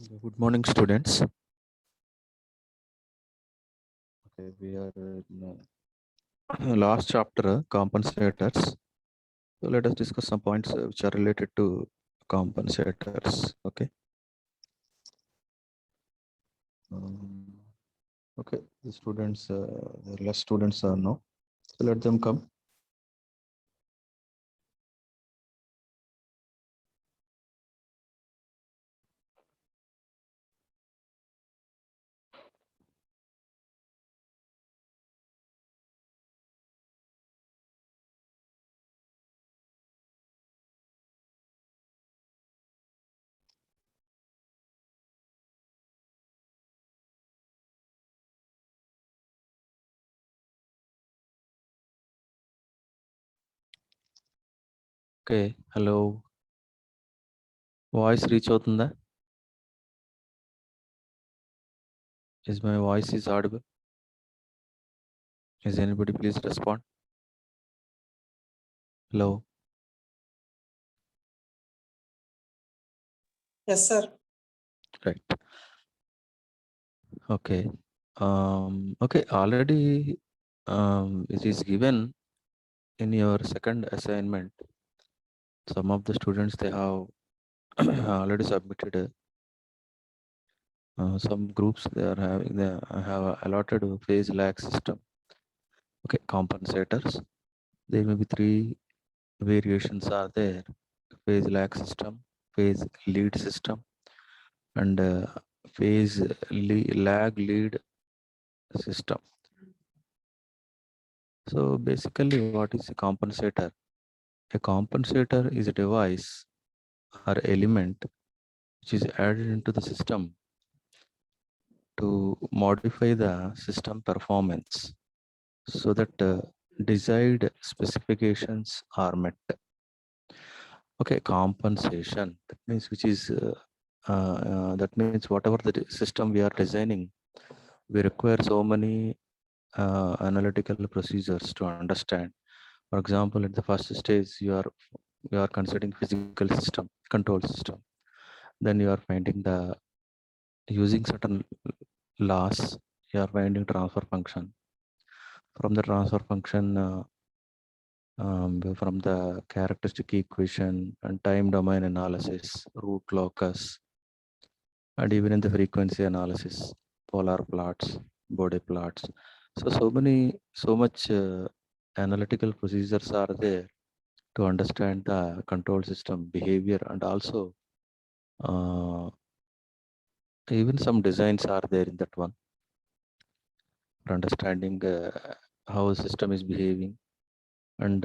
Good morning, students. Okay, we are in last chapter, compensators. So let us discuss some points which are related to compensators. Okay. Um, okay, the students, there are less students are now. So let them come. Okay, hello. Voice reach అవుతుందా? Is my voice is audible? Is anybody please respond? Hello. Yes, sir. Right. Okay. Okay, already it is given in your second assignment. Some of the students they have already submitted some groups they have allotted a phase lag system. Okay, compensators. There may be three variations are there: phase lag system, phase lead system, and phase lag lead system. So basically, what is a compensator? A compensator is a device or element which is added into the system to modify the system performance so that desired specifications are met. Okay, compensation, that means which is that means whatever the system we are designing, we require so many analytical procedures to understand. For example, at the first stage you are considering physical system, control system. Then you are finding the using certain laws, you are finding transfer function. From the transfer function, from the characteristic equation and time domain analysis, root locus, and even in the frequency analysis, polar plots, Bode plots. So much analytical procedures are there to understand the control system behavior, and also uh, even some designs are there in that one for understanding how a system is behaving and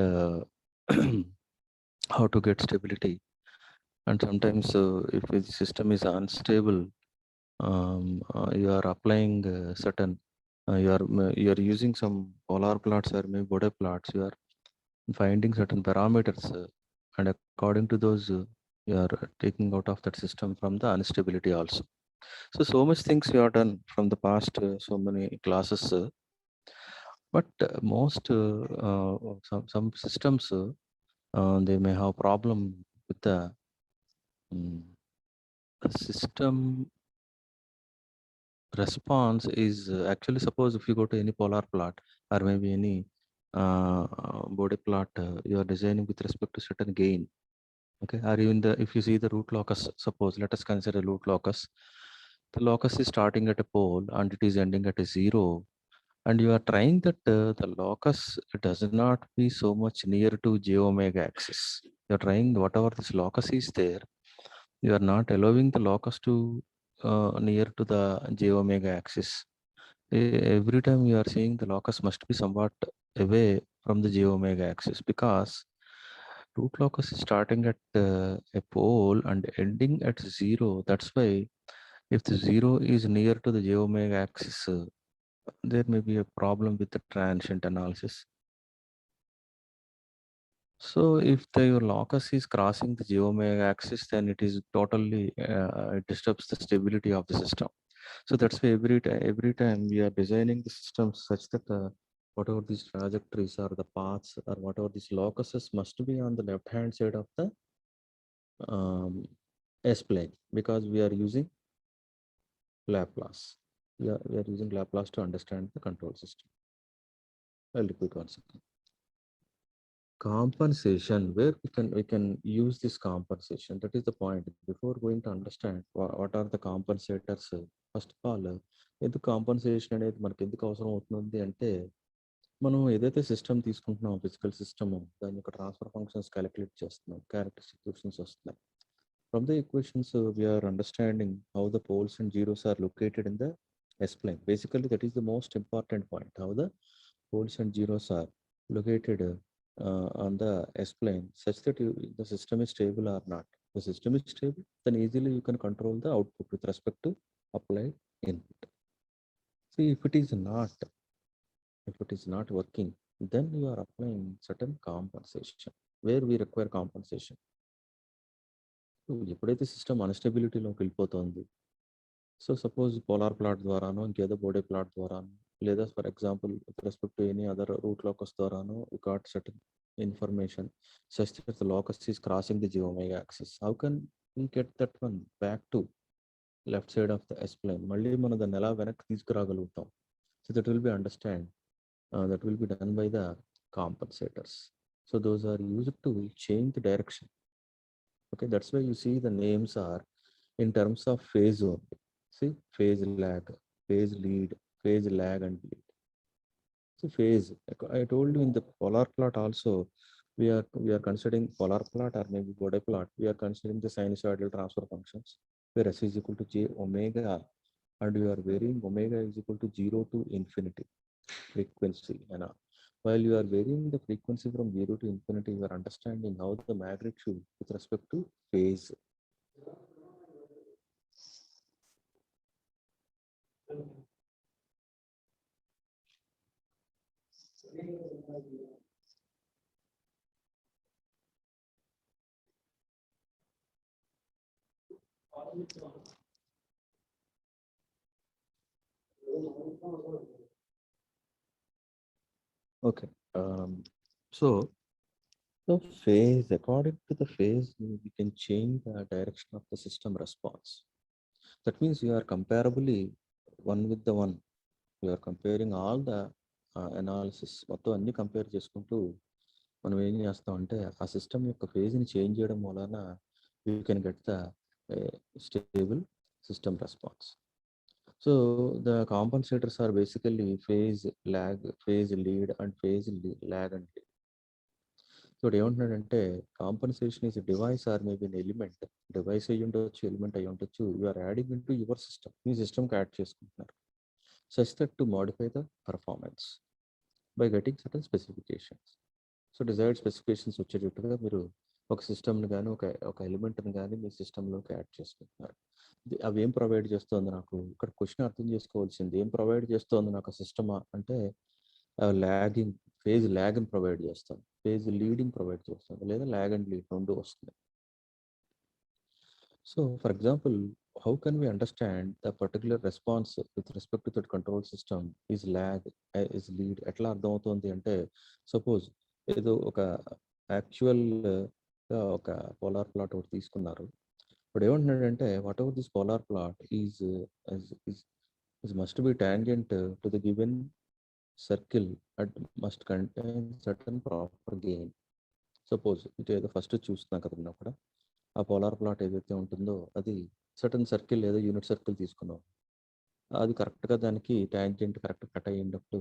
how to get stability. And sometimes if the system is unstable, you are applying certain you are using some polar plots or maybe Bode plots. You are finding certain parameters, and according to those, you are taking out of that system from the instability also. So much things you have done from the past, so many classes, but most some systems they may have problem with the mm, system response is actually, suppose if you go to any polar plot or maybe any Bode plot, you are designing with respect to certain gain. Okay, or even the if you see the root locus, suppose let us consider root locus. The locus is starting at a pole and it is ending at a zero, and you are trying that the locus does not be so much near to j omega axis. You are trying whatever this locus is there, you are not allowing the locus to near to the j omega axis. Every time you are seeing the locus must be somewhat away from the j omega axis, because root locus is starting at a pole and ending at zero. That's why if the zero is near to the j omega axis, there may be a problem with the transient analysis. So if the your locus is crossing the j omega axis, then it is totally it disturbs the stability of the system. So that's why every time we are designing the system such that whatever these trajectories or the paths or whatever these locuses must be on the left hand side of the S plane, because we are using Laplace. We are using Laplace to understand the control system. I'll repeat once again. Compensation, where we can use this compensation. That is the point. Before going to understand what are the compensators, first of all, ఎందుకు compensation అనేది మనకి ఎందుకు అవసరం అవుతుంది అంటే మనం ఏదైతే system తీసుకుంటున్నాం ఫిజికల్ సిస్టమ్ దాని యొక్క ట్రాన్స్ఫర్ ఫంక్షన్స్ క్యాలిక్యులేట్ చేస్తున్నాం క్యారెక్టరిస్టిక్ ఈక్వేషన్స్ వస్తున్నాయి. From the equations, we are understanding how the poles and zeros are located in the S-plane. Basically, that is the most important point, how the poles and zeros are located on the S-plane such that the system is stable or not. If the system is stable, then easily you can control the output with respect to applied input. See, if it is not working, then you are applying certain compensation, where we require compensation. ఎప్పుడైతే system అన్స్టెబిలిటీలోకి వెళ్ళిపోతుంది, so suppose polar plot ద్వారానో ఇంకేదో Bode plot ద్వారానో లేదా for example with respect to any other root locus ద్వారానో you got certain information such that the locus is crossing the j omega axis. How can we get that one back to left side of the s plane? మళ్ళీ మనం దాన్ని ఎలా వెనక్కి తీసుకురాగలుగుతాం? So that will be understand that will be done by the compensators. So those are used to change the direction. Okay, that's why you see the names are in terms of phase only. See, phase lag, phase lead, phase lag and lead. So phase, I told you in the polar plot also, we are considering polar plot or maybe Bode plot, we are considering the sinusoidal transfer functions where s is equal to j omega and we are varying omega is equal to 0 to infinity frequency. And while you are varying the frequency from 0 to infinity, you are understanding how the magnitude with respect to phase. Okay. So the phase, according to the phase, we can change the direction of the system response. That means you are comparably one with the one. You are comparing all the analysis. మొత్తం అన్ని compare చేసుకుంటూ మనం ఏం చేస్తామంటే ఆ system యొక్క ఫేజ్ని change చేయడం వలన you can get the stable system response. So the compensators are basically phase lag, phase lead and phase lag and lead. So ఏమంటున్నాడంటే compensation is device or maybe an element. Device అయ్యి ఉండొచ్చు, element అయ్యి ఉండొచ్చు. You are adding in to your system, మీ సిస్టమ్కి add చేసుకుంటున్నారు such that to modify the performance by getting certain specifications. So desired specifications వచ్చేటట్టుగా మీరు ఒక సిస్టమ్ని కానీ ఒక ఎలిమెంట్ని కానీ మీ సిస్టంలోకి యాడ్ చేసుకుంటున్నారు. అవి ఏం ప్రొవైడ్ చేస్తుంది నాకు? ఇక్కడ క్వశ్చన్ అర్థం చేసుకోవాల్సింది, ఏం ప్రొవైడ్ చేస్తుంది నాకు సిస్టమా అంటే లాగింగ్, ఫేజ్ ల్యాగ్ని ప్రొవైడ్ చేస్తాను, ఫేజ్ లీడింగ్ ప్రొవైడ్ చేస్తాను, లేదా ల్యాగ్ అండ్ లీడ్ రెండు వస్తుంది. So for example, how can we understand the particular response with respect to that control system is lag is lead? ఎట్లా అర్థమవుతుంది అంటే, సపోజ్ ఏదో ఒక యాక్చువల్ ఒక పోలార్ ప్లాట్ ఒకటి తీసుకున్నారు. ఇప్పుడు ఏమంటున్నాడంటే what ever this polar plot is must be tangent to the given circle and must contain certain proper gain. Suppose ఇటు ఏదో ఫస్ట్ చూస్తున్నాం కదా అక్కడ, ఆ పోలార్ ప్లాట్ ఏదైతే ఉంటుందో అది సర్టన్ సర్కిల్ ఏదో యూనిట్ సర్కిల్ తీసుకున్నాం, అది కరెక్ట్గా దానికి ట్యాంజెంట్ కరెక్ట్ కట్ అయ్యేటప్పుడు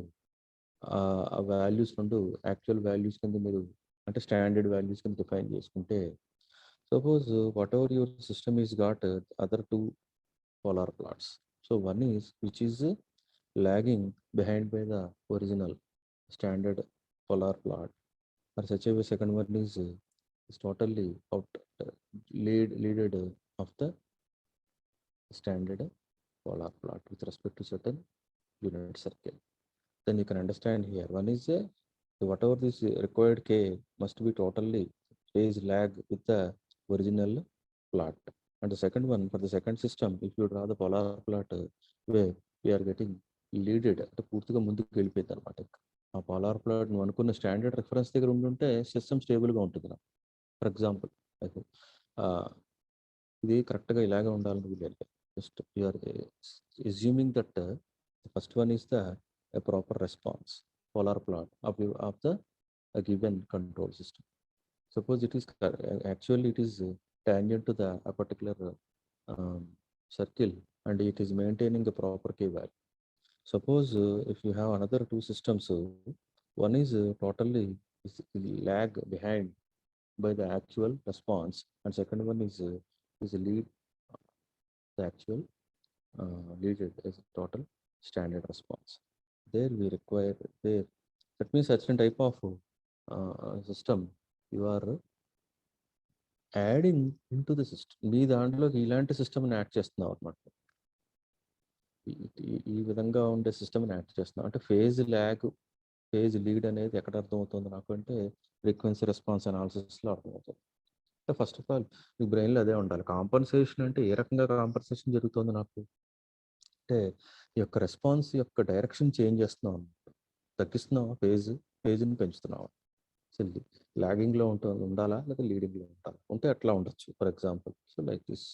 ఆ వాల్యూస్ రెండు యాక్చువల్ వాల్యూస్ కింద మీరు అంటే స్టాండర్డ్ వాల్యూస్ కింద డిఫైన్ చేసుకుంటే, suppose what ever your system is got other two polar plots. So one is which is lagging behind by the original standard polar plot, or such a way second one is totally out leaded of the standard polar plot with respect to certain unit circle. Then you can understand here one is whatever this required k must be totally phase lag with the original plot. And the second one, for the second system, if you draw the polar plot where we are getting leaded అంటే పూర్తిగా ముందుకు వెళ్ళిపోయింది అనమాట. ఆ polar plot నువ్వు అనుకున్న standard reference దగ్గర ఉంటుంటే సిస్టమ్ స్టేబుల్గా ఉంటుంది. ఫర్ ఎగ్జాంపుల్ ఇది కరెక్ట్గా ఇలాగే ఉండాలని వీలేదు, Just you are assuming that the first one is the a proper response polar plot of the a given control system. Suppose it is actually it is tangent to the a particular um, circle and it is maintaining the proper k value. Suppose if you have another two systems, one is totally is lag behind by the actual response, and second one is a lead the actual leaded as a total standard response. There we require there. That means such a type of system you are adding into the system. మీ దాంట్లోకి ఇలాంటి సిస్టమ్‌ని add చేస్తున్నాం అనమాట. ఈ ఈ ఈ విధంగా ఉండే సిస్టమ్‌ని యాడ్ చేస్తున్నాం. అంటే ఫేజ్ ల్యాగ్, ఫేజ్ లీడ్ అనేది ఎక్కడ అర్థమవుతుంది నాకు అంటే ఫ్రీక్వెన్సీ రెస్పాన్స్ అనాలిసిస్‌లో అర్థమవుతుంది. అంటే ఫస్ట్ ఆఫ్ ఆల్ మీ బ్రెయిన్‌లో అదే ఉండాలి. కాంపెన్సేషన్ అంటే ఏ రకంగా కాంపెన్సేషన్ జరుగుతుంది నాకు? అంటే ఈ యొక్క రెస్పాన్స్ యొక్క డైరెక్షన్ చేంజ్ చేస్తున్నాం అన్నమాట. తగ్గిస్తున్నావా ఫేజ్‌ని పెంచుతున్నావా? అసలు లాగింగ్‌లో ఉండాలా? లేదా లీడింగ్‌లో ఉండాలా? ఉంటే అట్లా ఉండొచ్చు. For example so like this.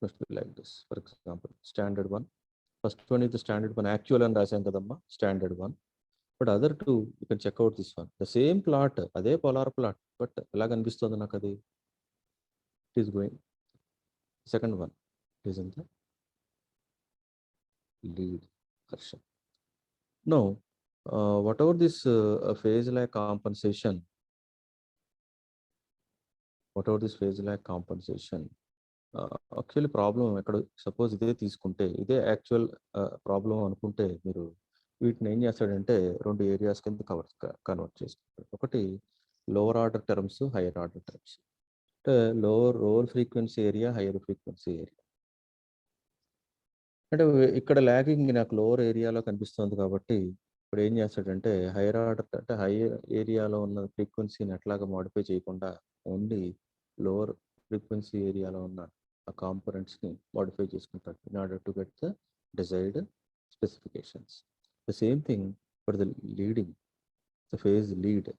Must be like this. For example standard 1. First one is the standard 1 actual అని రాసాం కదమ్మా standard 1. But other 2 you can check out this one. The same plot అదే పోలార్ ప్లాట్ బట్ ఎలా కనిపిస్తుంది నాకు అది? It is going second one it is in the lead version. Now, whatever this phase lag compensation, actually problem ఎక్కడ suppose ఇదే తీసుకుంటే ఇదే actual problem అనుకుంటే మీరు వీటిని ఏం చేస్తాడంటే 2 ఏరియాస్ కింద కన్వర్ట్ చేసుకుంటాడు. ఒకటి lower order terms, higher order terms. అంటే lower frequency area, higher frequency area. అంటే ఇక్కడ ల్యాగింగ్ నాకు లోవర్ ఏరియాలో కనిపిస్తుంది కాబట్టి ఇప్పుడు ఏం చేస్తాడంటే హైయర్ ఆర్డర్ అంటే హైయర్ ఏరియాలో ఉన్న ఫ్రీక్వెన్సీని ఎట్లాగా మోడిఫై చేయకుండా ఓన్లీ లోవర్ ఫ్రీక్వెన్సీ ఏరియాలో ఉన్న ఆ కాంపోనెంట్స్ని మోడిఫై చేసుకుంటాడు in order to get the desired specifications. The same thing for the leading, the phase lead,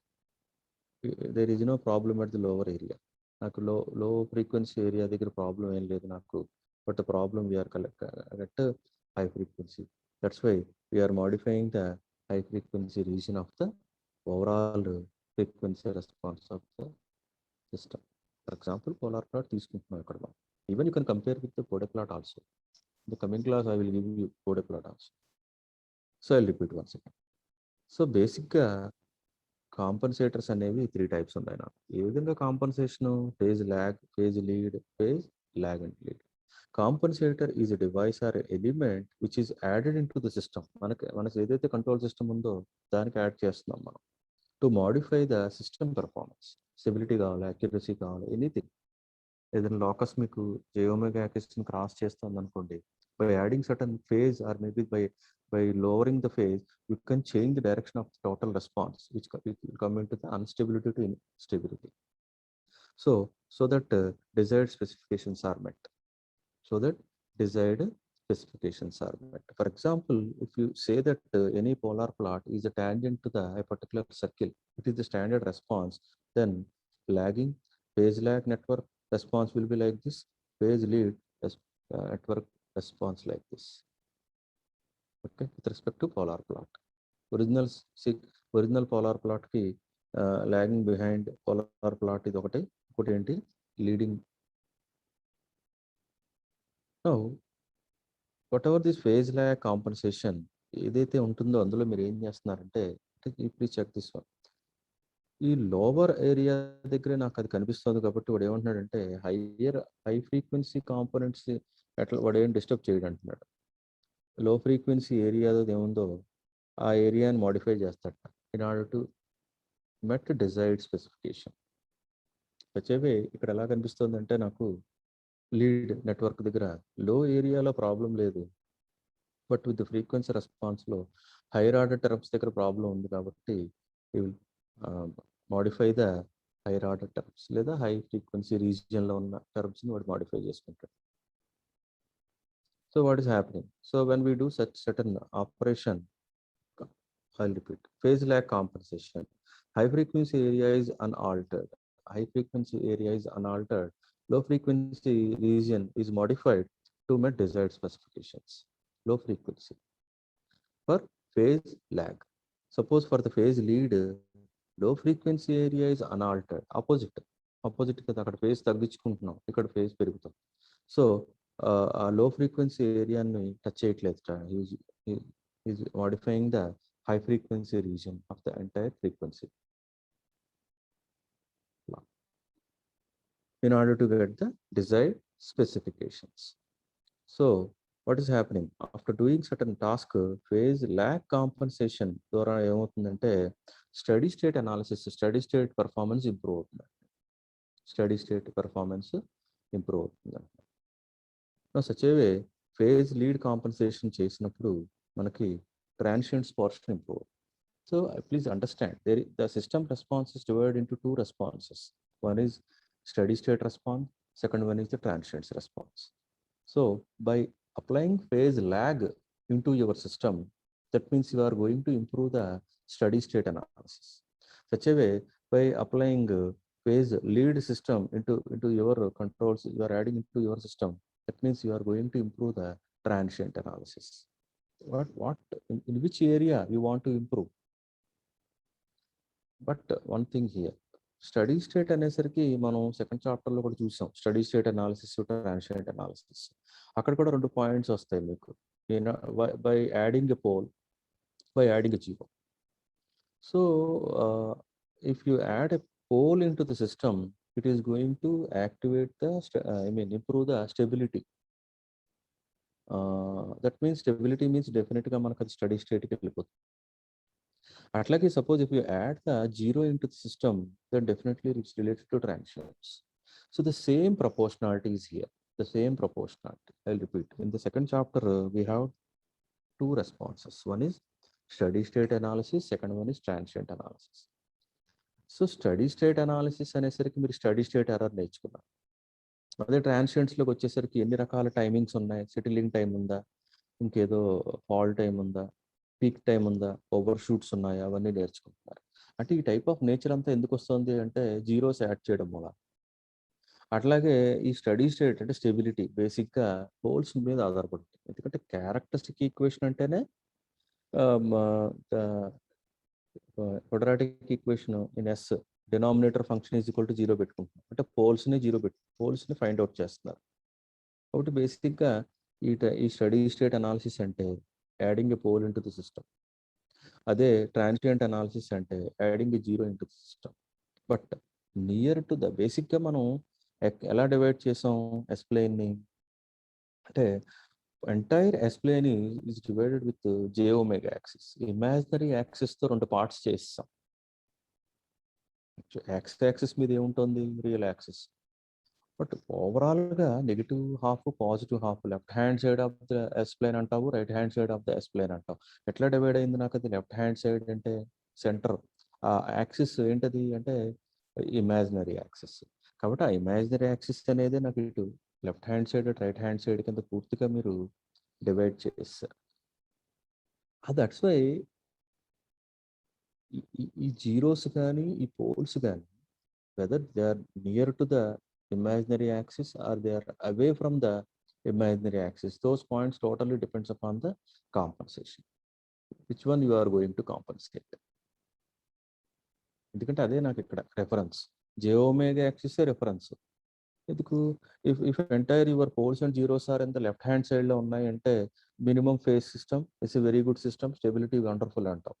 there is no problem at the lower area. నాకు లో ఫ్రీక్వెన్సీ ఏరియా దగ్గర problem ఏం లేదు నాకు. But the problem we are at high frequency. That's why we are modifying the high frequency region of the overall frequency response of the system. For example, polar plot తీసుకుంటున్నాం ఇక్కడ. Even you can compare with the Bode plot also. In the coming class, I will give you Bode plot also. So I'll repeat once again. So బేసిక్గా కాంపన్సేటర్స్ అనేవి 3 types ఉన్నాయి నాకు. ఏ విధంగా compensation? Phase lag, phase lead, phase lag and lead. Compensator is a device or element which is added in to the system. మనకి ఏదైతే control system ఉందో దానికి యాడ్ చేస్తున్నాం మనం to modify the system performance. Stability కావాలి, accuracy కావాలి, anything. ఏదైనా locus మీకు జేఓమేగా యాక్సిస్ని క్రాస్ చేస్తుంది అనుకోండి, by adding certain phase or maybe by lowering the phase, you can change the direction of the total response, which will come into the unstability to stability. So that desired specifications are met. For example, if you say that any polar plot is a tangent to a particular circle, it is the standard response, then lagging, phase lag network response will be like this, phase lead network response like this. Okay, with respect to polar plot. Original polar plot ki lagging behind polar plot is ఒకటి ఏంటి leading. Now, whatever this phase lag compensation ఏదైతే ఉంటుందో అందులో మీరు ఏం చేస్తున్నారంటే please check this one. ఈ lower area దగ్గర నాకు అది కనిపిస్తుంది కాబట్టి వాడు ఏమంటున్నాడంటే హై ఫ్రీక్వెన్సీ కాంపోనెంట్స్ ఎట్లా వాడు ఏం డిస్టర్బ్ చేయడం అంటున్నాడు. లో ఫ్రీక్వెన్సీ ఏరియా ఏముందో ఆ ఏరియాని మోడిఫై చేస్తాడు in order to met desired specification. వచ్చేవే ఇక్కడ ఎలా కనిపిస్తుంది అంటే నాకు లీడ్ నెట్వర్క్ దగ్గర లో ఏరియాలో ప్రాబ్లం లేదు, బట్ విత్ ద ఫ్రీక్వెన్సీ రెస్పాన్స్లో హైయర్ ఆర్డర్ టర్మ్స్ దగ్గర ప్రాబ్లం ఉంది కాబట్టి you will modify the higher order terms లేదా హై ఫ్రీక్వెన్సీ రీజియన్లో ఉన్న టర్మ్స్ని వాడు మోడిఫై చేసుకుంటాడు. So what is happening? So when we do such certain operation, I'll repeat, phase lag compensation, high frequency area is unaltered. High frequency area is unaltered low frequency region is modified to meet desired specifications. Low frequency for phase lag. Suppose for the phase lead, low frequency area is unaltered, opposite కదా, అక్కడ phase తగ్గించుకుంటున్నాం, ఇక్కడ phase పెరుగుతాం. So ఆ లో frequency ఏరియాని touch చేయట్లేదు. Is modifying the high frequency region of the entire frequency in order to get the desired specifications. So what is happening after doing certain task, phase lag compensation ద్వారా ఏమవుతుందంటే steady state analysis, steady state performance improve అవుతుంది. Steady state performance improve అవుతుంది. Such a way phase lead compensation చేసినప్పుడు మనకి transients portion improve. So please understand, the system response is divided into two responses. One is steady state response, second one is the transients response. So by applying phase lag into your system, that means you are going to improve the steady state analysis. Such a way, by applying phase lead system into your controls, you are adding into your system, that means you are going to improve the transient analysis. What in which area you want to improve? But one thing here, steady state అనేసరికి మనం second చాప్టర్లో కూడా చూసాం, steady state analysis, transient analysis. అక్కడ కూడా 2 points వస్తాయి మీకు, by adding a pole, by adding a zero. So if you add a pole in to the system, it is going to activate the improve the stability. That means stability means డెఫినెట్గా మనకు అది study స్టేట్కి వెళ్ళిపోతుంది. అట్లాగే suppose if you add the zero into the system, then definitely it's related to transients. So the same proportionality is here, the same proportionality. I'll repeat. In the second chapter, we have two responses. One is steady state analysis, second one is transient analysis. So steady state analysis అనేసరికి మీరు steady state error నేర్చుకున్నారు. అదే ట్రాన్సియంట్స్లోకి వచ్చేసరికి ఎన్ని రకాల timings ఉన్నాయి, settling time ఉందా, ఇంకేదో హాల్ టైం ఉందా, పీక్ టైం ఉందా, ఓవర్ షూట్స్ ఉన్నాయా, అవన్నీ నేర్చుకుంటున్నారు. అంటే ఈ టైప్ ఆఫ్ నేచర్ అంతా ఎందుకు వస్తుంది అంటే జీరోస్ యాడ్ చేయడం వల్ల. అట్లాగే ఈ స్టడీ స్టేట్ అంటే స్టెబిలిటీ బేసిక్గా పోల్స్ మీద ఆధారపడుతుంది. ఎందుకంటే క్యారెక్టరిస్టిక్ ఈక్వేషన్ అంటేనే quadratic equation in s denominator function is equal to 0 పెట్టుకుంటున్నాం. అంటే పోల్స్ని ఫైండ్ అవుట్ చేస్తున్నారు. కాబట్టి బేసిక్గా ఈ స్టడీ స్టేట్ అనాలిసిస్ అంటే adding a pole into the system. అదే ట్రాన్సియంట్ అనాలిసిస్ అంటే adding a zero into the system. But near to the బేసిక్గా మనం ఎలా డివైడ్ చేసాం ఎస్ప్లేన్ని అంటే entire s plane is divided with j omega axis. Imaginary యాక్సిస్తో 2 పార్ట్స్ చేస్తాం. యాక్సిస్ మీద ఏముంటుంది, రియల్ యాక్సిస్. బట్ ఓవరాల్గా negative half, positive half, left hand side of the s plane అంటావు, right hand side of the s plane అంటావు. ఎట్లా డివైడ్ అయింది నాకు అది? లెఫ్ట్ హ్యాండ్ సైడ్ అంటే సెంటర్, ఆ యాక్సిస్ ఏంటది అంటే ఇమాజినరీ యాక్సిస్. కాబట్టి ఆ ఇమాజినరీ యాక్సిస్ అనేది నాకు ఇటు left hand side, right hand side కింద పూర్తిగా మీరు డివైడ్ చేస్తారు. దట్స్ వై ఈ జీరోస్ కానీ ఈ పోల్స్ కానీ whether they are near to the imaginary axis or they are away from the imaginary axis, those points totally depends upon the compensation, which one you are going to compensate. ఎందుకంటే అదే నాకు ఇక్కడ reference, j omega axis reference. ఎందుకు? If entire your poles and zeros are in the left hand సైడ్లో ఉన్నాయంటే minimum phase system it's a very good system, stability wonderful అంటాం.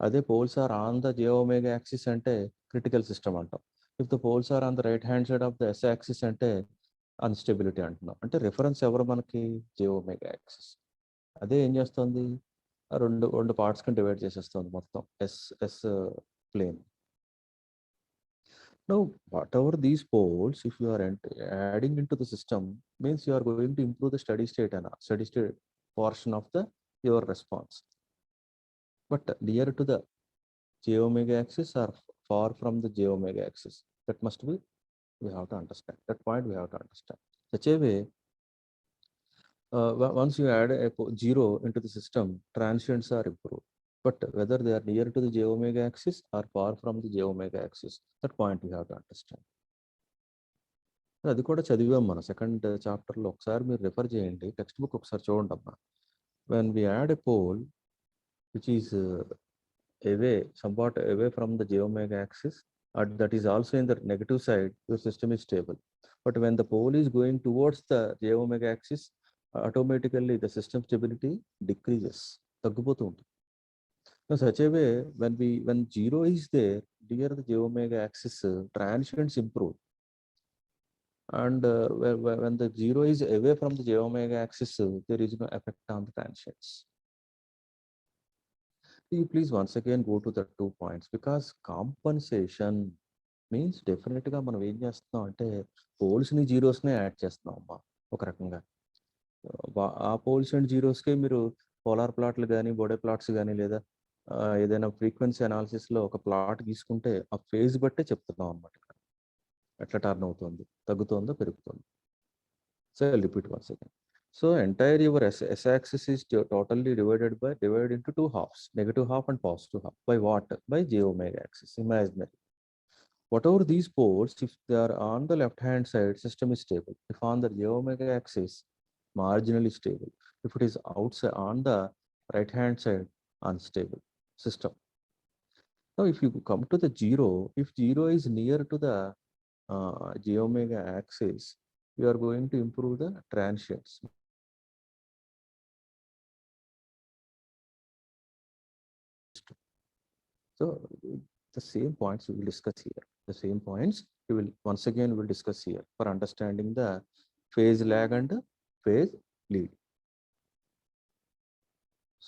అదే poles are on the j omega axis అంటే critical system అంటాం. If the poles are on the right hand side of the s axis అంటే unstability అంటున్నాం. అంటే reference ఎవరు మనకి? J omega axis. అదే ఏం చేస్తుంది, రెండు పార్ట్స్ కింద డివైడ్ చేసేస్తుంది మొత్తం s plane. Now whatever these poles, if you are adding into the system, means you are going to improve the steady state portion of your response. But near to the j omega axis or far from the j omega axis, that must be, we have to understand that point. We have to understand such a way, once you add a zero into the system, transients are improved. But whether they are near to the j omega axis or far from the j omega axis, that point we have to understand. అది కూడా చదివాం మనం second చాప్టర్లో. ఒకసారి మీరు refer చేయండి, text book ఒకసారి చూడండి అమ్మా. When we add a pole which is away, somewhat away from the j omega axis, that is also in the negative side, your system is stable. But when the pole is going towards the j omega axis, automatically the system stability decreases. తగ్గిపోతూ ఉంటుంది. In such a way, when zero is there near the j omega axis, transients improve. And when the zero is away from the j omega axis, there is no effect on the transients. You please once again go to the 2 points, because compensation means డెఫినెట్గా మనం ఏం చేస్తున్నాం అంటే పోల్స్ని జీరోస్నే add చేస్తున్నాం అమ్మా. ఒక రకంగా ఆ పోల్స్ అండ్ జీరోస్కే మీరు పోలార్ ప్లాట్లు కానీ బోడే ప్లాట్స్ కానీ లేదా ఏదైనా ఫ్రీక్వెన్సీ అనాలిసిస్లో ఒక ప్లాట్ తీసుకుంటే ఆ ఫేజ్ బట్టే చెప్తున్నాం అనమాట. ఎట్లా టర్న్ అవుతుంది, తగ్గుతుందో పెరుగుతుంది. So repeat once again. So entire your s-axis is totally divided into two halves, negative half and positive half. By what? By j omega axis, imaginary. Whatever these poles, if they are on the left hand side, system is stable. If on the j omega axis, marginally stable. If it is outside on the right hand side, unstable system. Now if you come to the zero, if zero is near to the j omega axis, you are going to improve the transients. So the same points we will discuss here. The same points we will once again will discuss here for understanding the phase lag and phase lead.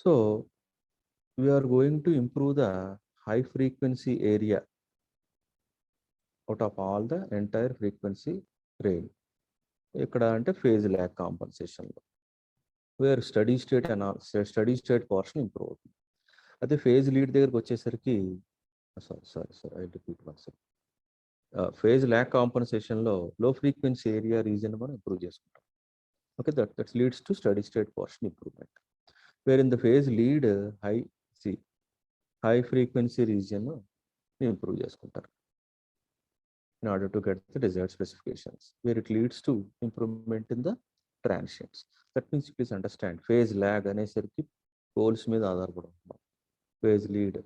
So we are going to improve the high frequency area out of all the entire frequency range. ikkada ante phase lag compensation lo where steady state analysis, steady state portion improve అవుతుంది. అదే phase lead దగ్గరికి వచ్చేసరికి sorry I repeat once again. Phase lag compensation లో low frequency area region మనం improve చేసుకుంటాం. Okay, that leads to steady state portion improvement. Where in the phase lead high frequency region improve చేసుకుంటారు in order to get the desired specifications, where it leads to improvement in the transients. That means please understand, phase lag అనేసరికి poles మీద ఆధారపడి ఉంటాం, phase lead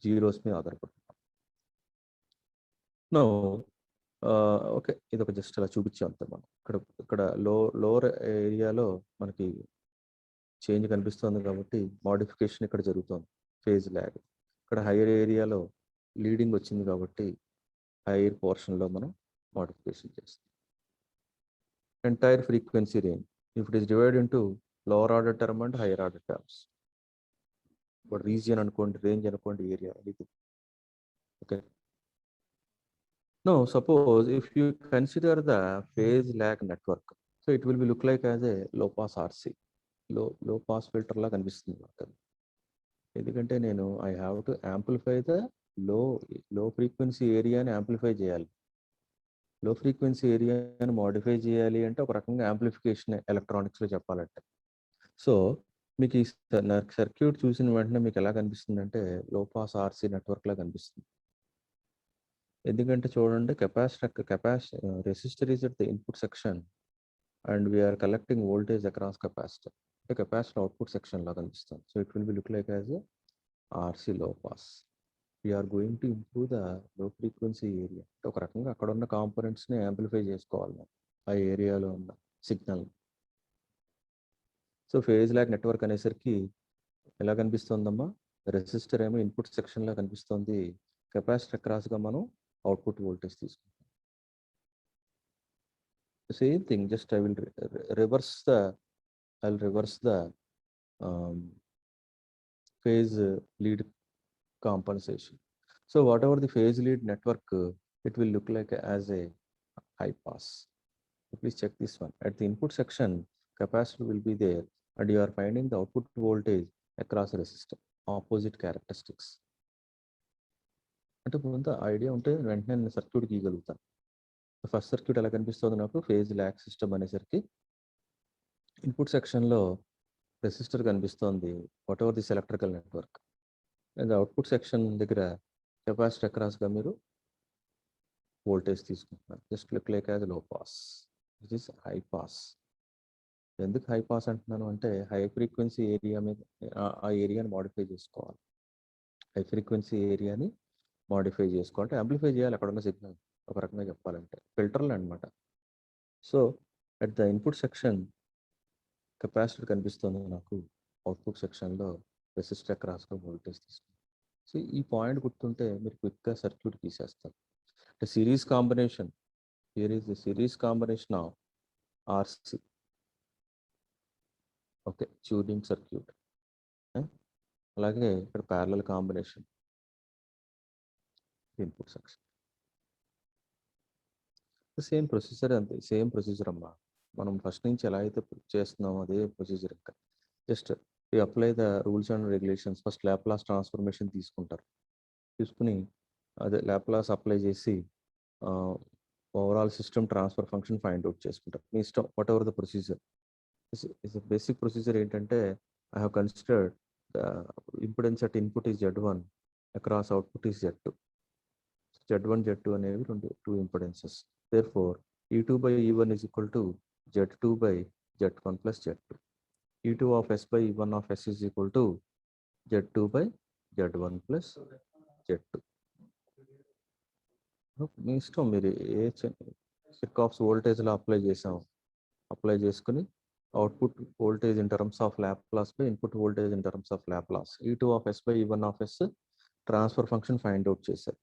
zeros మీద ఆధారపడి ఉంటాం. No okay, ఇది ఒక జస్ట్ అలా చూపించాం అంతే. మనం ఇక్కడ లోవర్ ఏరియాలో మనకి చేంజ్ కనిపిస్తుంది కాబట్టి మోడిఫికేషన్ ఇక్కడ జరుగుతుంది, ఫేజ్ ల్యాగ్. ఇక్కడ హైయర్ ఏరియాలో లీడింగ్ వచ్చింది కాబట్టి హైయర్ పోర్షన్లో మనం మోడిఫికేషన్ చేస్తాం. Entire frequency range if it is divide into lower order term and higher order terms. ఇప్పుడు రీజియన్ అనుకోండి, రేంజ్ అనుకోండి, ఏరియా ఇది. Okay. Now, suppose if you consider the phase lag network, so it will be look like as a low pass RC, low pass filter లా కనిపిస్తుంది నాకు. ఎందుకంటే నేను I have to amplify the low frequency ఏరియాని amplify చేయాలి. లో frequency ఏరియాని modify చేయాలి అంటే ఒక రకంగా యాంప్లిఫికేషన్ ఎలక్ట్రానిక్స్లో చెప్పాలంటే. సో మీకు ఈ సర్క్యూట్ చూసిన వెంటనే మీకు ఎలా కనిపిస్తుంది అంటే లో పాస్ ఆర్సీ నెట్వర్క్ లా కనిపిస్తుంది. ఎందుకంటే చూడండి, resistor is at the input section and we're collecting voltage across capacitor. అంటే కెపాసిటర్ అవుట్పుట్ సెక్షన్ లాగా కనిపిస్తుంది. So it will be look like as RC low pass. We're going to improve the low frequency area. ఒక రకంగా అక్కడ ఉన్న కాంపోనెంట్స్ని amplify చేసుకోవాలి ఆ ఏరియాలో ఉన్న signal. So phase lag network అనేసరికి ఎలా కనిపిస్తుందమ్మా, రెసిస్టర్ ఏమో ఇన్పుట్ సెక్షన్లా కనిపిస్తుంది, కెపాసిటర్ క్రాస్గా మనం అవుట్పుట్ వోల్టేజ్ తీసుకుంటాం. Same thing, just I will reverse the phase lead compensation. So whatever the phase lead network, it will look like as a high pass. Please check this one. At the input section, capacitor will be there and you are finding the output voltage across a resistor, opposite characteristics. అంటే కొంత idea ఉంటే వెంటనే నేను circuit గీయగలుగుతాను. First circuit ఎలా కనిపిస్తుంది నాకు, phase lag system అనేసరికి input సెక్షన్లో రెసిస్టర్ కనిపిస్తోంది, what ever this electrical network. And output section దగ్గర కెపాసిటర్ అక్రాస్గా మీరు వోల్టేజ్ తీసుకుంటున్నాను. Just look like as low pass, which is high pass. ఎందుకు హై పాస్ అంటున్నాను అంటే హై ఫ్రీక్వెన్సీ ఏరియా మీద ఆ ఏరియాని మాడిఫై చేసుకోవాలి. హై ఫ్రీక్వెన్సీ ఏరియాని మాడిఫై చేసుకోవాలి, యాంప్లిఫై చేయాలి అక్కడ ఉన్న సిగ్నల్, ఒక రకంగా చెప్పాలంటే ఫిల్టర్లు అనమాట. So at the input section capacitor కనిపిస్తుంది నాకు, అవుట్పుట్ సెక్షన్లో రెసిస్టర్ క్రాస్గా వోల్టేజ్ తీసుకుంటాం. సో ఈ పాయింట్ గుర్తుంటే మీరు క్విక్గా సర్క్యూట్ తీసేస్తారు. అంటే series combination, here is the series combination of RC, okay, tuning circuit. అలాగే ఇక్కడ parallel combination input section. Same procedure, అంతే సేమ్ ప్రొసీజర్ అమ్మా. మనం ఫస్ట్ నుంచి ఎలా అయితే చేస్తున్నామో అదే ప్రొసీజర్. ఇంకా just you apply the rules and regulations. First Laplace transformation తీసుకుంటారు, తీసుకుని అదే లాప్లాస్ అప్లై చేసి overall system transfer function find out చేసుకుంటారు. మీ ఇష్టం, whatever the procedure. Basic procedure ఏంటంటే I have considered the impedance at input is Z1, across output is Z2. Z1, Z2 అనేవి two impedances. Therefore, E2 by E1 is equal to Z2 by Z1 plus Z2. E2 of S by E1 of S is equal to Z2 by Z1 plus Z2. మీ ఇష్టం, మీరు ఏ Kirchhoff's వోల్టేజ్లో apply చేసుకుని output voltage in terms of Laplace by input voltage in terms of Laplace, E2 of S by E1 of S transfer function find out చేశారు.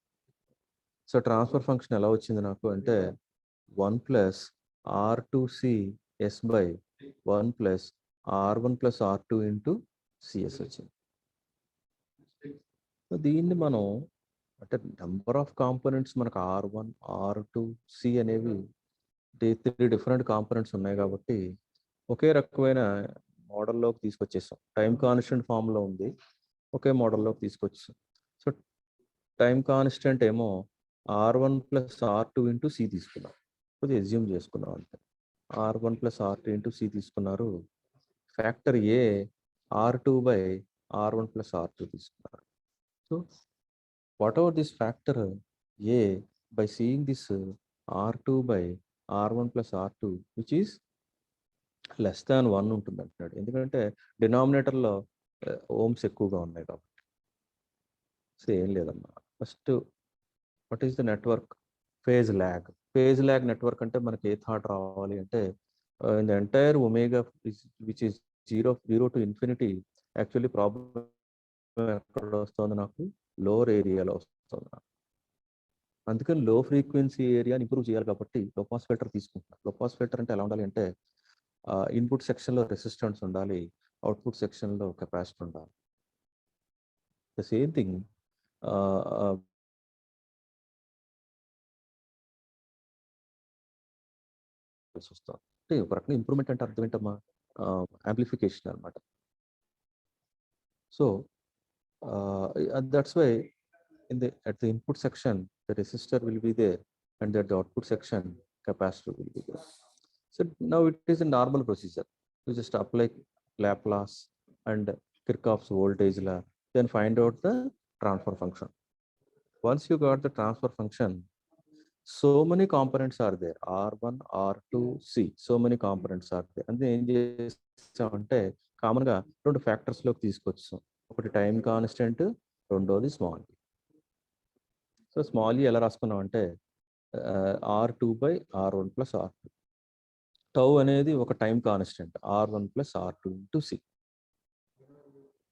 So transfer function ఎలా వచ్చింది నాకు అంటే 1 plus R2C S by 1 plus R1 plus R2 into CS వచ్చింది. So దీన్ని మనం అంటే number of components మనకు R1, R2, C అనేవి 3 డిఫరెంట్ కాంపోనెంట్స్ ఉన్నాయి కాబట్టి ఒకే రకమైన మోడల్లోకి తీసుకొచ్చేసాం. టైం కాన్స్టెంట్ ఫామ్లో ఉంది, ఒకే మోడల్లోకి తీసుకొచ్చాం. సో టైం కాన్స్టెంట్ ఏమో R1 plus R2 into C తీసుకున్నాం, కొద్దిగా ఎజ్యూమ్ చేసుకున్నాం అంతే. R1 plus R2 into C తీసుకున్నారు. Factor A R2 by R1 plus R2 తీసుకున్నారు. So what ever this factor A by seeing this R2 by R1 plus R2 which is less than 1 ఉంటుంది అంటున్నాడు. ఎందుకంటే డినామినేటర్లో Ohm's ఎక్కువగా ఉన్నాయి కాబట్టి. So ఏం లేదమ్మా, first what is the network phase lag network అంటే మనకి ఏ థాట్ రావాలి అంటే in the entire omega which is zero to infinity, actually problem ఎక్కడ వస్తుంది నాకు, లోవర్ ఏరియాలో వస్తుంది నాకు. అందుకని లో ఫ్రీక్వెన్సీ ఏరియాని ఇంప్రూవ్ చేయాలి కాబట్టి లో పాస్ ఫిల్టర్ తీసుకుంటున్నాను. లో పాస్ ఫిల్టర్ అంటే ఎలా ఉండాలి అంటే ఇన్పుట్ సెక్షన్లో రెసిస్టెన్స్ ఉండాలి, అవుట్పుట్ సెక్షన్లో కెపాసిటర్ ఉండాలి. ద సేమ్ థింగ్ వస్తాం అంటే ఒక రకంగా ఇంప్రూవ్మెంట్ అంటే అర్థం ఏంటమ్మా, యాంప్లిఫికేషన్ అనమాట. So that's why at the input section the resistor will be there and at the output section capacitor will be there. So now it is a normal procedure. You just apply Laplace and Kirchhoff's voltage law, then find out the transfer function. Once you got the transfer function, so many components are there, R1, R2, C, so many components are there. And then అంటే కామన్గా 2 ఫ్యాక్టర్స్లోకి తీసుకొచ్చాం. ఒకటి time constant, రెండోది small. So small ఈ ఎలా రాసుకున్నాం అంటే R2 by R1 plus R2. Tau అనేది ఒక time constant, R1 plus R2 into C.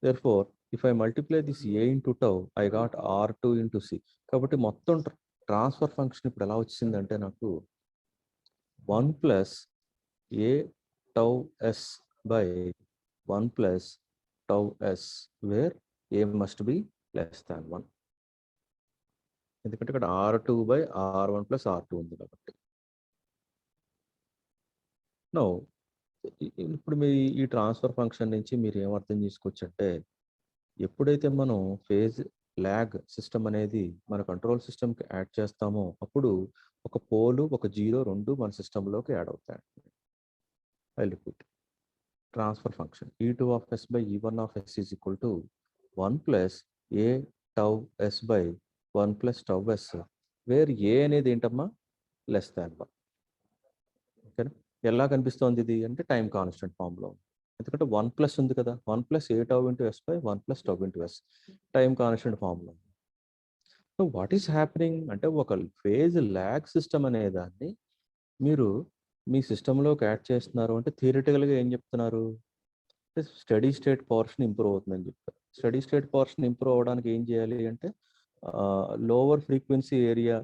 Therefore, if I multiply this A into tau, I got R2 into C. కాబట్టి మొత్తం transfer function ఇప్పుడు ఎలా వచ్చిందంటే నాకు 1 plus A tau S by 1 plus tau S, where A must be less than 1. ఎందుకంటే ఇక్కడ R2 by R1 plus R2 ఉంది కాబట్టి. నో ఇప్పుడు మీ ఈ ట్రాన్స్ఫర్ ఫంక్షన్ నుంచి మీరు ఏం అర్థం చేసుకోవచ్చు అంటే ఎప్పుడైతే మనం ఫేజ్ ల్యాగ్ సిస్టమ్ అనేది మన కంట్రోల్ సిస్టమ్కి యాడ్ చేస్తామో అప్పుడు ఒక పోలు ఒక జీరో రెండు మన సిస్టంలోకి యాడ్ అవుతాయి. I repeat, transfer function E2 of S by E1 of S is equal to 1 plus A tau S by 1 plus tau S wear ఏ అనేది ఏంటమ్మా లెస్ దాన్ 1. ఓకేనా? ఎలా కనిపిస్తోంది ఇది అంటే టైం కాన్స్టెంట్ ఫామ్లో. ఎందుకంటే 1+ ఉంది కదా, 1 + a tau into s by 1 + tau into s time constant ఫామ్లో. సో వాట్ ఈస్ హ్యాపెనింగ్ అంటే ఒక ఫేజ్ ల్యాగ్ సిస్టమ్ అనే దాన్ని మీరు మీ సిస్టంలోకి యాడ్ చేస్తున్నారు అంటే థియరిటికల్గా ఏం చెప్తున్నారు, స్టడీ స్టేట్ పోర్షన్ ఇంప్రూవ్ అవుతుందని చెప్తారు. స్టడీ స్టేట్ పోర్షన్ ఇంప్రూవ్ అవ్వడానికి ఏం చేయాలి అంటే లోవర్ ఫ్రీక్వెన్సీ ఏరియా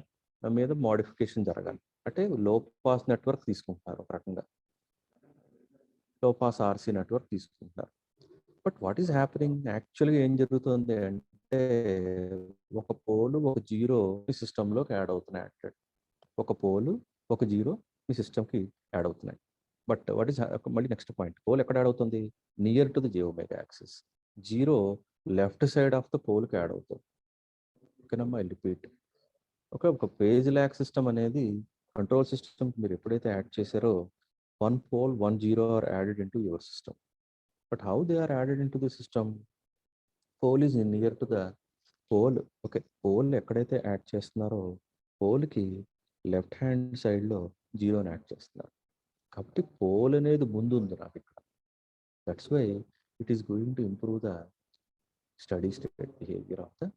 మీద మోడిఫికేషన్ జరగాలి. అంటే లో పాస్ నెట్వర్క్ తీసుకుంటున్నారు, ఒక రకంగా లో పాస్ ఆర్సీ నెట్వర్క్ తీసుకుంటున్నారు. బట్ వాట్ ఈస్ హ్యాపెనింగ్ యాక్చువల్గా ఏం జరుగుతుంది అంటే ఒక పోలు ఒక జీరో మీ సిస్టంలోకి యాడ్ అవుతున్నాయి. ఒక పోలు ఒక జీరో మీ సిస్టమ్కి యాడ్ అవుతున్నాయి. బట్ వాట్ ఈస్ మళ్ళీ నెక్స్ట్ పాయింట్, పోల్ ఎక్కడ యాడ్ అవుతుంది, near to the j omega axis. Zero left side of the పోల్కి యాడ్ అవుతుంది. ఓకేనమ్మా, రిపీట్. ఒక పేజ్ ల్యాక్ సిస్టమ్ అనేది కంట్రోల్ సిస్టమ్ మీరు ఎప్పుడైతే యాడ్ చేశారో 1 pole 1 0 are added in to your system. But how they are added in to the system, pole is near to the pole. Okay, pole ఎక్కడైతే add చేస్తున్నారో పోల్కి left hand సైడ్లో జీరోని add చేస్తున్నారు. కాబట్టి pole అనేది ముందు ఉంది నాకు ఇక్కడ. That's why it is going to improve the steady state behaviour of the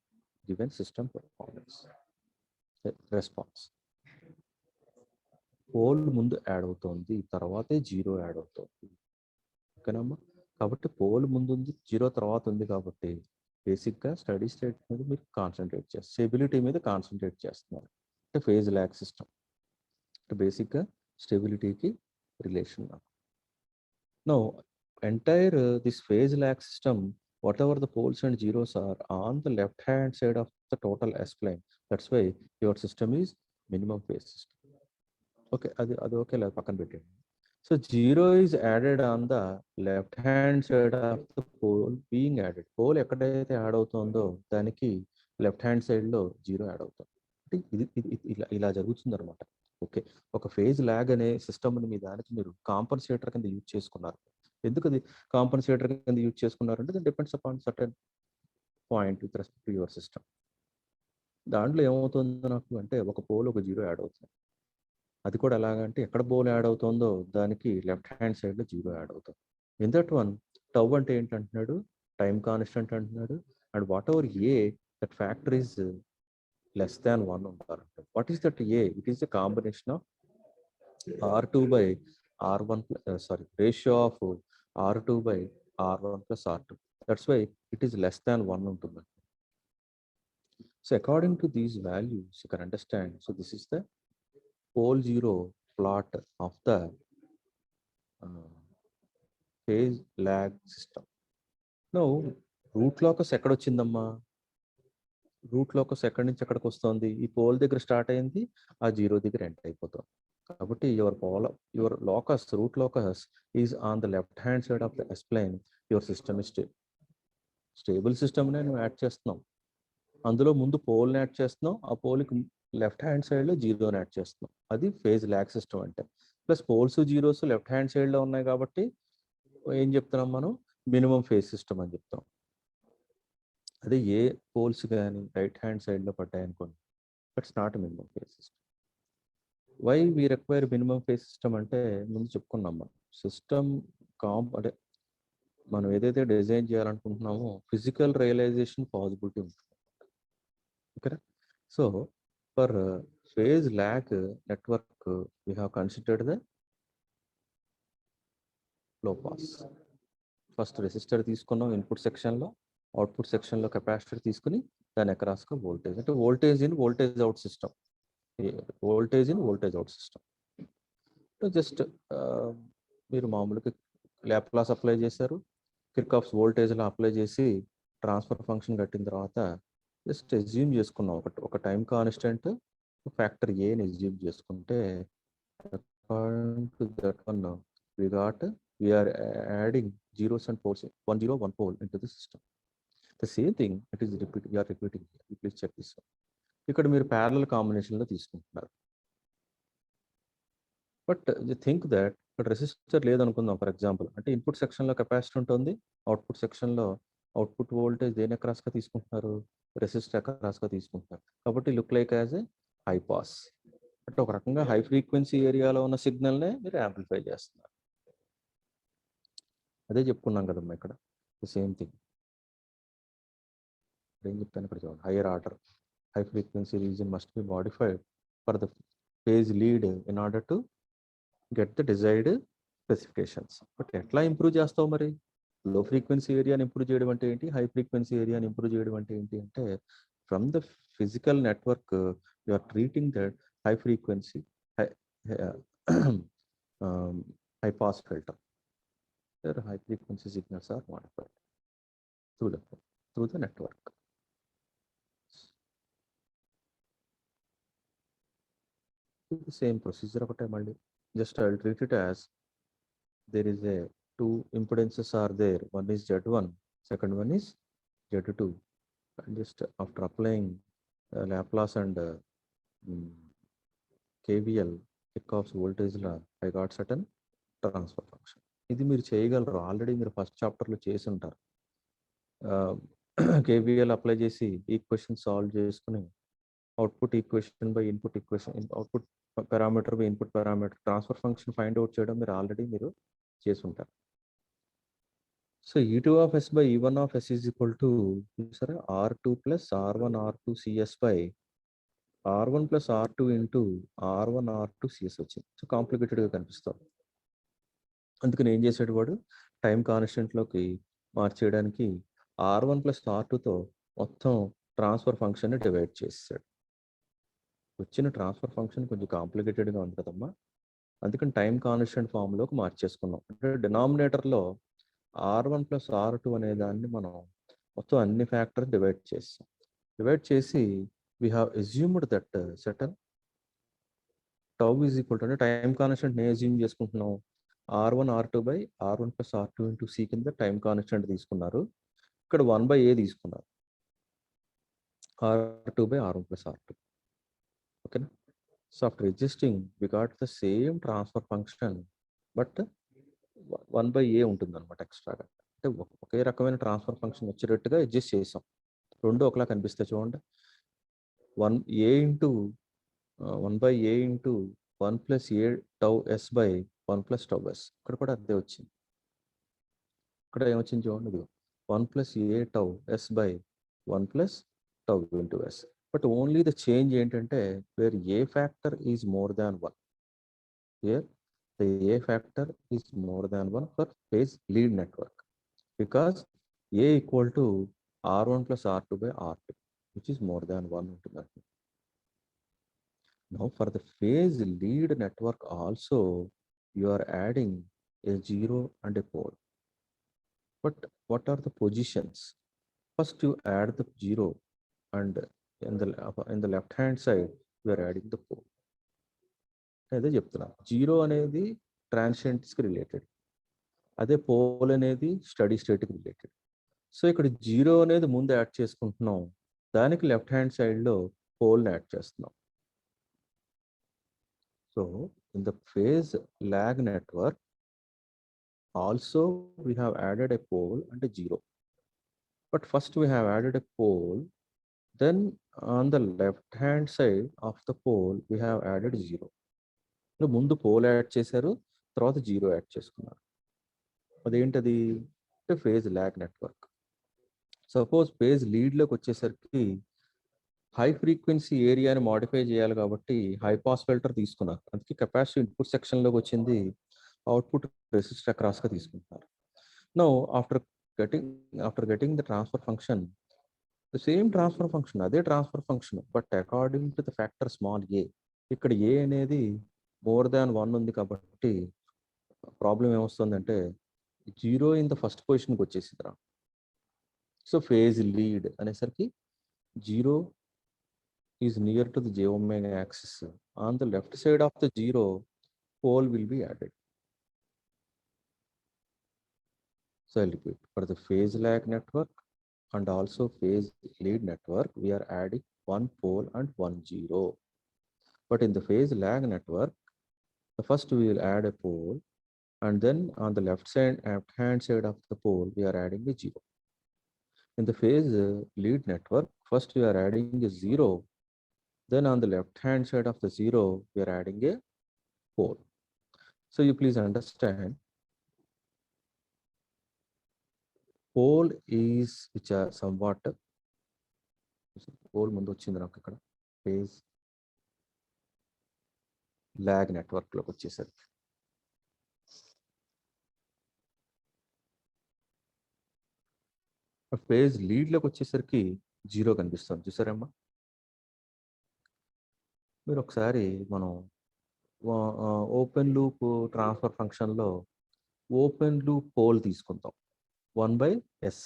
given system performance response. Pole ముందు యాడ్ అవుతుంది, తర్వాతే జీరో యాడ్ అవుతుంది. ఓకేనమ్మా, కాబట్టి పోల్ ముందు ఉంది, జీరో తర్వాత ఉంది. కాబట్టి బేసిక్గా స్టడీ స్టేట్ మీద మీరు కాన్సన్ట్రేట్ చేస్తారు, స్టెబిలిటీ మీద కాన్సన్ట్రేట్ చేస్తున్నారు. అంటే ఫేజ్ ల్యాగ్ సిస్టమ్ అంటే బేసిక్గా స్టెబిలిటీకి relation. No entire this phase lag system, whatever the poles and zeros are on the left hand side of the total S plane. That's why your system is minimum phase system. Okay, అది okay, లేదు పక్కన పెట్టండి. So zero is added on the left hand side of the pole being added. Pole ఎక్కడైతే add అవుతుందో దానికి left hand సైడ్లో zero add అవుతుంది. అంటే ఇలా జరుగుతుంది అనమాట. ఓకే, ఒక ఫేజ్ ల్యాగ్ అనే సిస్టమ్ని మీ దానికి మీరు కాంపన్సేటర్ కింద యూజ్ చేసుకున్నారు. ఎందుకు అది కాంపన్సేటర్ కింద యూజ్ చేసుకున్నారంటే that depends upon certain point with respect to your system. దాంట్లో ఏమవుతుంది నాకు అంటే ఒక పోల్ ఒక జీరో యాడ్ అవుతుంది. అది కూడా ఎలాగంటే ఎక్కడ పోల్ యాడ్ అవుతుందో దానికి లెఫ్ట్ హ్యాండ్ సైడ్లో జీరో యాడ్ అవుతుంది. ఇన్ దట్ వన్ టౌ అంటే ఏంటంటున్నాడు, టైం కాన్స్టెంట్ అంటున్నాడు. And what ever A that factor is less than 1 ఉంటారంట. What is that A? It is the combination of R2 by R1 sorry, ratio of R2 by R1 plus R2. That's why it is less than 1 ఉంటుంది. So according to these values you can understand. So this is the pole zero plot of the phase lag system. Now route locus ఎక్కడ వచ్చిందమ్మా, route locus ఎక్కడి నుంచి ఎక్కడికి వస్తుంది, ఈ pole దగ్గర start అయింది, ఆ జీరో దగ్గర ఎండ్ అయిపోతుంది. కాబట్టి your locus root locus is on the left hand side of the s plane. Your system is stable సిస్టమ్నే నువ్వు యాడ్ చేస్తున్నాం. అందులో ముందు పోల్ని యాడ్ చేస్తున్నాం, ఆ పోల్కి లెఫ్ట్ హ్యాండ్ సైడ్లో జీరోని యాడ్ చేస్తున్నాం. అది ఫేజ్ ల్యాగ్ సిస్టమ్ అంటే. Plus poles zeros left hand సైడ్లో ఉన్నాయి కాబట్టి ఏం చెప్తున్నాం మనం, మినిమం ఫేజ్ సిస్టమ్ అని చెప్తాం. అదే ఏ పోల్స్ కానీ రైట్ హ్యాండ్ సైడ్లో పడ్డాయనుకోండి, it's not minimum phase system. Why we require minimum phase system అంటే ముందు చెప్పుకున్నాం మనం. సిస్టమ్ అంటే మనం ఏదైతే డిజైన్ చేయాలనుకుంటున్నామో ఫిజికల్ రియలైజేషన్ పాసిబిలిటీ ఉంటుంది. ఓకేనా? So for phase lag network we have considered the low pass. First resistor తీసుకున్నాం ఇన్పుట్ సెక్షన్లో, అవుట్పుట్ సెక్షన్లో కెపాసిటర్ తీసుకుని దాని అక్రాస్గా వోల్టేజ్, అంటే voltage in voltage out system, voltage in voltage out system. Just మీరు మామూలుగా లాప్లాస్ అప్లై చేశారు, కిర్చాఫ్స్ వోల్టేజ్లో అప్లై చేసి ట్రాన్స్ఫర్ ఫంక్షన్ కట్టిన తర్వాత జస్ట్ ఎజ్యూమ్ చేసుకున్నాం ఒక టైం కాన్స్టెంట్ ఫ్యాక్టర్ ఏని ఎజ్యూమ్ చేసుకుంటే that one we're adding zeros and poles 1 0 1 pole into the system. The same thing it is repeating, you are repeating. Please check this one. ఇక్కడ మీరు parallel కాంబినేషన్లో తీసుకుంటున్నారు. But think that ఇక్కడ resistor లేదనుకుందాం for example. అంటే input సెక్షన్లో capacitor ఉంటుంది, output సెక్షన్లో output voltage దేని అక్రాస్గా తీసుకుంటున్నారు, రెసిస్టర్ అక్రాస్గా తీసుకుంటున్నారు. కాబట్టి look like as a high pass. అంటే ఒక రకంగా హై ఫ్రీక్వెన్సీ ఏరియాలో ఉన్న సిగ్నల్నే మీరు యాంప్లిఫై చేస్తున్నారు. అదే చెప్పుకున్నాం కదమ్మా ఇక్కడ, సేమ్ థింగ్. ఏం చెప్పాను ఇక్కడ చూడండి, hire order high frequency reason must be modified for the phase lead in order to get the desired specifications. But ఎట్లా ఇంప్రూవ్ చేస్తావు మరి? లో ఫ్రీక్వెన్సీ ఏరియాని ఇంప్రూవ్ చేయడం అంటే ఏంటి, హై ఫ్రీక్వెన్సీ ఏరియాని ఇంప్రూవ్ చేయడం అంటే ఏంటి అంటే, from the physical network you are treating that high frequency high pass filter. Their high frequency signals are modified through the network. The same procedure of time only. Just I'll treat it as there is a two impedances are there. One is Z1, second one is Z2. And just after applying Laplace and KVL, Kirchhoff's voltage law, I got certain transfer function. ఇది మీరు చేయగలరు, already మీరు first చాప్టర్లో చేసి ఉంటారు. KVL apply చేసి equation solve చేసుకుని output equation by input equation, output parameter by input parameter transfer function find out చేయడం మీరు ఆల్రెడీ చేసి ఉంటారు. So E2 of S by E1 of S is equal to సరే R2 plus R1 R2 CS by R1 plus R2 into R1 R2 CS వచ్చింది. So కాంప్లికేటెడ్గా కనిపిస్తుంది. అందుకని ఏం చేసాడు వాడు, టైం కాన్స్టెంట్లోకి మార్చేయడానికి R1 plus R2తో మొత్తం ట్రాన్స్ఫర్ ఫంక్షన్ని డివైడ్ చేసాడు. వచ్చిన ట్రాన్స్ఫర్ ఫంక్షన్ కొంచెం కాంప్లికేటెడ్గా ఉంది కదమ్మా, అందుకని టైం కాన్స్టెంట్ ఫామ్లోకి మార్చేసుకున్నాం. అంటే డినామినేటర్లో R1 plus R2 అనే దాన్ని మనం మొత్తం అన్ని ఫ్యాక్టర్ డివైడ్ చేస్తాం. డివైడ్ చేసి వీ హ్యావ్ అజ్యూమ్డ్ దట్ సెటన్ టౌ ఈజ్ ఈక్వల్ టు, అంటే టైం కాన్స్టెంట్ నేను అజ్యూమ్ చేసుకుంటున్నాం R1 R2 by R1 plus R2 into C కింద టైం కాన్స్టెంట్ తీసుకున్నారు. ఇక్కడ 1/A తీసుకున్నారు, R2 by R1 plus R2. ఓకేనా? So after adjusting we got the same transfer function, but 1/A ఉంటుంది అనమాట ఎక్స్ట్రాగా. అంటే ఒకే రకమైన ట్రాన్స్ఫర్ ఫంక్షన్ వచ్చేటట్టుగా అడ్జస్ట్ చేసాం. రెండు ఒకలా కనిపిస్తాయి చూడండి. 1/A into 1/A into 1 plus A tau S by 1 plus tau S. ఇక్కడ కూడా అదే వచ్చింది. ఇక్కడ ఏమొచ్చింది చూడండి, ఇది 1 plus A tau S by 1 plus tau into S. But only the change ఏంటంటే wear A factor is more than 1. Here the A factor is more than 1 for phase lead network, because A equal to R1 plus R2 by R2, which is more than 1 ఉంటుంది. Now for the phase lead network also you are adding a 0 and a pole. But what are the positions? First you add the 0, and in the left hand side you are adding the pole. అదే చెప్తున్నా, 0 అనేది ట్రాన్సియెంట్స్కి related, అదే pole అనేది study స్టేట్కి related. So ఇక్కడ 0 అనేది ముందు add చేసుకుంటున్నాం, దానికి లెఫ్ట్ హ్యాండ్ సైడ్లో పోల్ని యాడ్ చేస్తున్నాం. So in the phase lag network also we have added a pole and a 0. But first we have added a pole, then on the left hand side of the pole we have added 0. ముందు pole add చేశారు, తర్వాత 0 add చేసుకున్నారు. అదేంటది అంటే phase lag network. Suppose phase లీడ్లోకి వచ్చేసరికి high frequency ఏరియాని modify చేయాలి కాబట్టి హై పాస్ ఫిల్టర్ తీసుకున్నారు. అందుకే కెపాసిటీ ఇన్పుట్ సెక్షన్లోకి వచ్చింది, అవుట్పుట్ రెసిస్టర్ అక్రాస్గా తీసుకుంటున్నారు. No after getting the transfer function, the same transfer function, అదే transfer function, but according to the factor small a. ఇక్కడ ఏ అనేది మోర్ దాన్ 1 ఉంది కాబట్టి ప్రాబ్లం ఏమొస్తుందంటే 0 ఇన్ ద ఫస్ట్ పొజిషన్కి వచ్చేసిందిరా. సో ఫేజ్ లీడ్ అనేసరికి 0 is near to the j omega axis. On the left side of the 0, pole will be added. So I'll repeat, for the phase lag network and also phase lead network, we are adding one pole and one 0. But in the phase lag network, the first we will add a pole, and then on the left hand side of the pole, we are adding a 0. In the phase lead network, first we are adding a 0, Then on the left hand side of the 0, we are adding a pole. So you please understand, pole is which are somewhat pole ముందు వచ్చింది నాకు ఇక్కడ phase lag network లోకి వచ్చేసరికి phase lead లోకి వచ్చేసరికి 0 కనిపిస్తుంది చూసారమ్మా. మీరు ఒకసారి మనం ఓపెన్ లూప్ ట్రాన్స్ఫర్ ఫంక్షన్లో ఓపెన్ లూప్ పోల్ తీసుకుంటాం 1/s.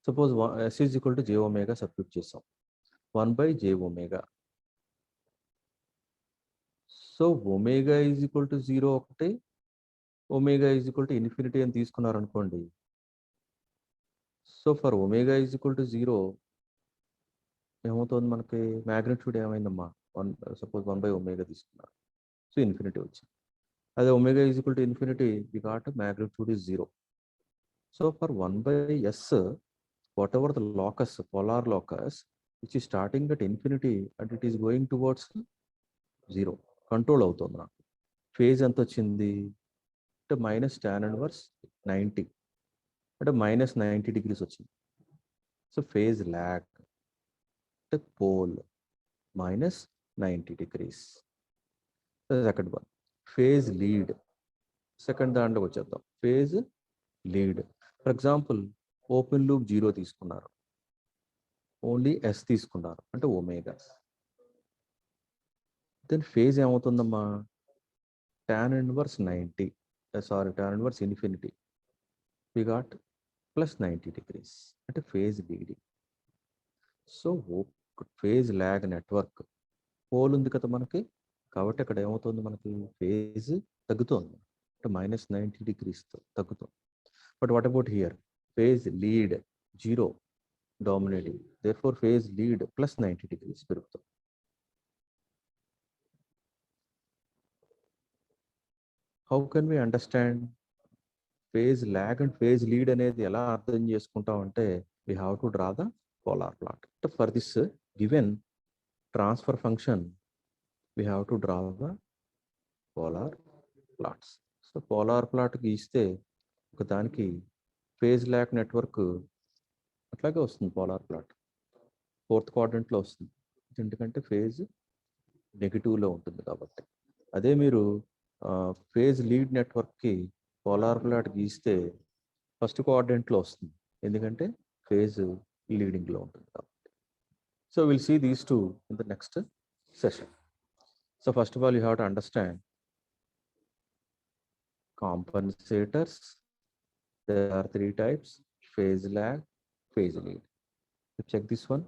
Suppose s is equal to j omega substitute చేసాం 1/j omega. So omega is equal to 0 ఒకటి, omega is equal to infinity అని తీసుకున్నారనుకోండి. So for omega is equal to 0 ఏమవుతుంది మనకి magnitude ఏమైందమ్మా, suppose 1/ఒమేగా తీసుకున్నారు, so infinity వచ్చింది. అదే omega is equal to infinity, we got magnitude is 0. So for 1/s, whatever the locus, polar locus which is starting at infinity and it is going towards 0 control అవుతుంది నాకు. Phase ఎంత వచ్చింది అంటే -tan−1 90 అంటే -90 degrees వచ్చింది. So phase lag అంటే pole -90 degrees. Second one phase lead. Second దాంట్లోకి వచ్చేద్దాం. Phase lead, for example open loop 0 తీసుకున్నారు, ఓన్లీ ఎస్ తీసుకున్నారు అంటే ఒమేగా. దెన్ ఫేజ్ ఏమవుతుందమ్మా, tan−90 tan−∞, we got +90 degrees అంటే phase leading. So phase lag network pole ఉంది కదా మనకి, కాబట్టి అక్కడ ఏమవుతుంది మనకి ఫేజ్ తగ్గుతుంది అంటే -90 degrees తగ్గుతుంది. But what about here, phase lead 0 dominating, therefore phase lead +90 degrees పెరుగుతుంది. How can we understand phase lag and phase lead అనేది ఎలా అర్థం చేసుకుంటాం అంటే, we have to draw the polar plot. For this given transfer function we have to draw the polar plots. So polar plot గీస్తే ఒక దానికి phase lag network అట్లాగే వస్తుంది. పోలార్ ప్లాట్ 4th quadrantలో వస్తుంది, ఎందుకంటే ఫేజ్ నెగిటివ్లో ఉంటుంది కాబట్టి. అదే మీరు ఫేజ్ లీడ్ నెట్వర్క్కి పోలార్ ప్లాట్ గీస్తే 1st quadrantలో వస్తుంది, ఎందుకంటే ఫేజ్ లీడింగ్లో ఉంటుంది కాబట్టి. So will see these two in the next session. So first of all, you have to understand compensators. There are 3 types: phase lag, phase lead. So check this one.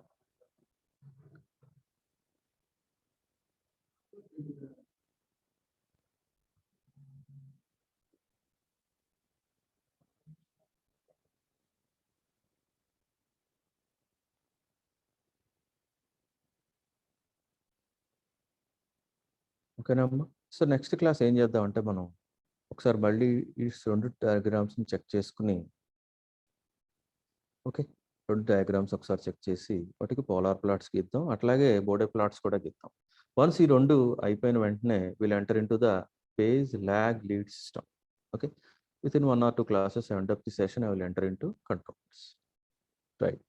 ఓకేనమ్మా. So next class ఏం చేద్దాం అంటే, మనం ఒకసారి మళ్ళీ ఈ 2 డయాగ్రామ్స్ని check చేసుకుని, okay 2 diagrams ఒకసారి చెక్ చేసి వాటికి పోలార్ ప్లాట్స్ గీద్దాం, అట్లాగే బోడే ప్లాట్స్ కూడా గీద్దాం. వన్స్ ఈ 2 అయిపోయిన వెంటనే will enter in to the phase lag lead system. Okay, within 1 or 2 classes, I end up the session, I will enter into controls. Right.